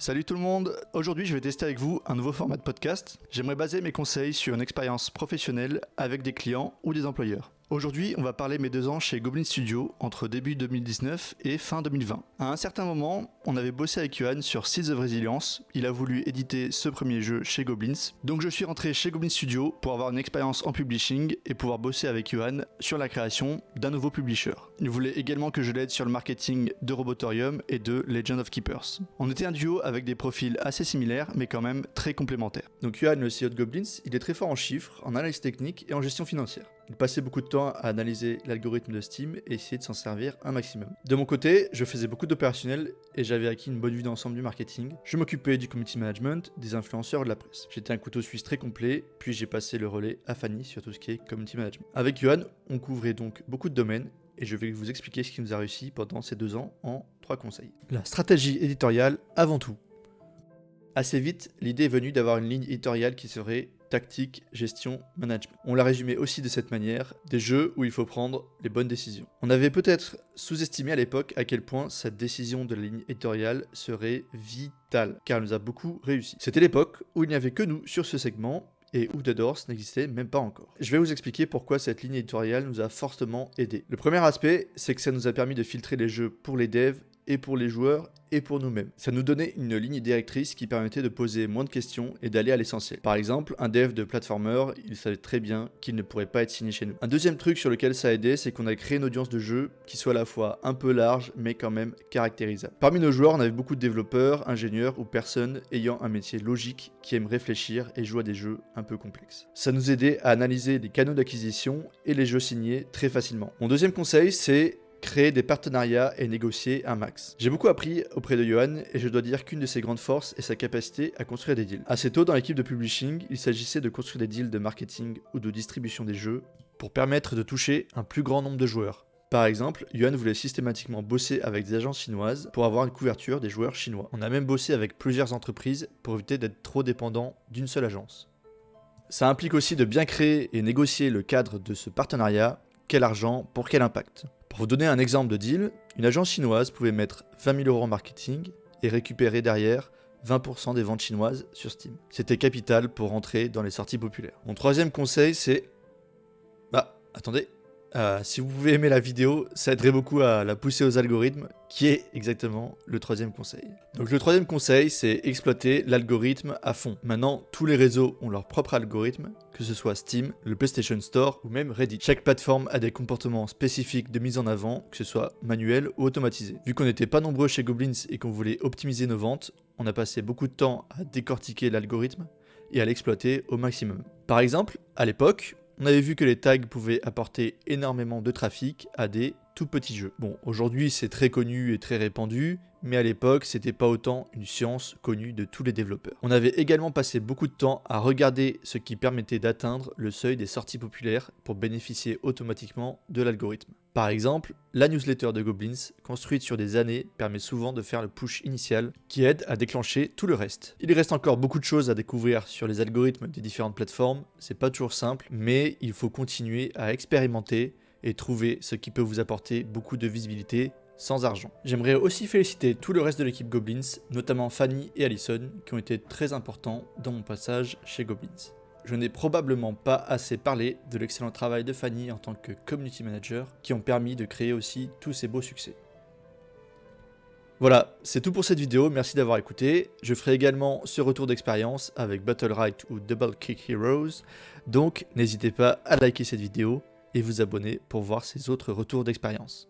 Salut tout le monde, aujourd'hui je vais tester avec vous un nouveau format de podcast. J'aimerais baser mes conseils sur une expérience professionnelle avec des clients ou des employeurs. Aujourd'hui, on va parler de mes 2 ans chez Goblin Studio entre début 2019 et fin 2020. À un certain moment, on avait bossé avec Johan sur Seeds of Resilience. Il a voulu éditer ce premier jeu chez Goblins. Donc je suis rentré chez Goblin Studio pour avoir une expérience en publishing et pouvoir bosser avec Johan sur la création d'un nouveau publisher. Il voulait également que je l'aide sur le marketing de Robotorium et de Legend of Keepers. On était un duo avec des profils assez similaires mais quand même très complémentaires. Donc Johan, le CEO de Goblins, il est très fort en chiffres, en analyse technique et en gestion financière. Il passait beaucoup de temps à analyser l'algorithme de Steam et essayer de s'en servir un maximum. De mon côté, je faisais beaucoup d'opérationnel et j'avais acquis une bonne vue d'ensemble du marketing. Je m'occupais du community management, des influenceurs et de la presse. J'étais un couteau suisse très complet, puis j'ai passé le relais à Fanny sur tout ce qui est community management. Avec Johan, on couvrait donc beaucoup de domaines et je vais vous expliquer ce qui nous a réussi pendant ces 2 ans en 3 conseils. La stratégie éditoriale avant tout. Assez vite, l'idée est venue d'avoir une ligne éditoriale qui serait tactique, gestion, management. On l'a résumé aussi de cette manière, des jeux où il faut prendre les bonnes décisions. On avait peut-être sous-estimé à l'époque à quel point cette décision de la ligne éditoriale serait vitale, car elle nous a beaucoup réussi. C'était l'époque où il n'y avait que nous sur ce segment, et où Dead Horse n'existait même pas encore. Je vais vous expliquer pourquoi cette ligne éditoriale nous a fortement aidé. Le premier aspect, c'est que ça nous a permis de filtrer les jeux pour les devs et pour les joueurs et pour nous-mêmes. Ça nous donnait une ligne directrice qui permettait de poser moins de questions et d'aller à l'essentiel. Par exemple, un dev de platformer, il savait très bien qu'il ne pourrait pas être signé chez nous. Un deuxième truc sur lequel ça a aidé, c'est qu'on a créé une audience de jeu qui soit à la fois un peu large, mais quand même caractérisable. Parmi nos joueurs, on avait beaucoup de développeurs, ingénieurs ou personnes ayant un métier logique qui aiment réfléchir et jouer à des jeux un peu complexes. Ça nous aidait à analyser les canaux d'acquisition et les jeux signés très facilement. Mon deuxième conseil, c'est créer des partenariats et négocier un max. J'ai beaucoup appris auprès de Johan et je dois dire qu'une de ses grandes forces est sa capacité à construire des deals. Assez tôt dans l'équipe de publishing, il s'agissait de construire des deals de marketing ou de distribution des jeux pour permettre de toucher un plus grand nombre de joueurs. Par exemple, Johan voulait systématiquement bosser avec des agences chinoises pour avoir une couverture des joueurs chinois. On a même bossé avec plusieurs entreprises pour éviter d'être trop dépendant d'une seule agence. Ça implique aussi de bien créer et négocier le cadre de ce partenariat. Quel argent pour quel impact? Pour vous donner un exemple de deal, une agence chinoise pouvait mettre 20 000 € en marketing et récupérer derrière 20% des ventes chinoises sur Steam. C'était capital pour rentrer dans les sorties populaires. Mon troisième conseil, c'est... attendez. Si vous pouvez aimer la vidéo, ça aiderait beaucoup à la pousser aux algorithmes, qui est exactement le troisième conseil. Donc le troisième conseil, c'est exploiter l'algorithme à fond. Maintenant, tous les réseaux ont leur propre algorithme, que ce soit Steam, le PlayStation Store ou même Reddit. Chaque plateforme a des comportements spécifiques de mise en avant, que ce soit manuel ou automatisé. Vu qu'on n'était pas nombreux chez Goblins et qu'on voulait optimiser nos ventes, on a passé beaucoup de temps à décortiquer l'algorithme et à l'exploiter au maximum. Par exemple, à l'époque, on avait vu que les tags pouvaient apporter énormément de trafic à des tout petits jeux. Bon, aujourd'hui c'est très connu et très répandu, mais à l'époque c'était pas autant une science connue de tous les développeurs. On avait également passé beaucoup de temps à regarder ce qui permettait d'atteindre le seuil des sorties populaires pour bénéficier automatiquement de l'algorithme. Par exemple, la newsletter de Goblins, construite sur des années, permet souvent de faire le push initial qui aide à déclencher tout le reste. Il reste encore beaucoup de choses à découvrir sur les algorithmes des différentes plateformes, c'est pas toujours simple, mais il faut continuer à expérimenter et trouver ce qui peut vous apporter beaucoup de visibilité sans argent. J'aimerais aussi féliciter tout le reste de l'équipe Goblins, notamment Fanny et Allison, qui ont été très importants dans mon passage chez Goblins. Je n'ai probablement pas assez parlé de l'excellent travail de Fanny en tant que community manager, qui ont permis de créer aussi tous ces beaux succès. Voilà, c'est tout pour cette vidéo, merci d'avoir écouté. Je ferai également ce retour d'expérience avec Battle Right ou Double Kick Heroes, donc n'hésitez pas à liker cette vidéo et vous abonner pour voir ces autres retours d'expérience.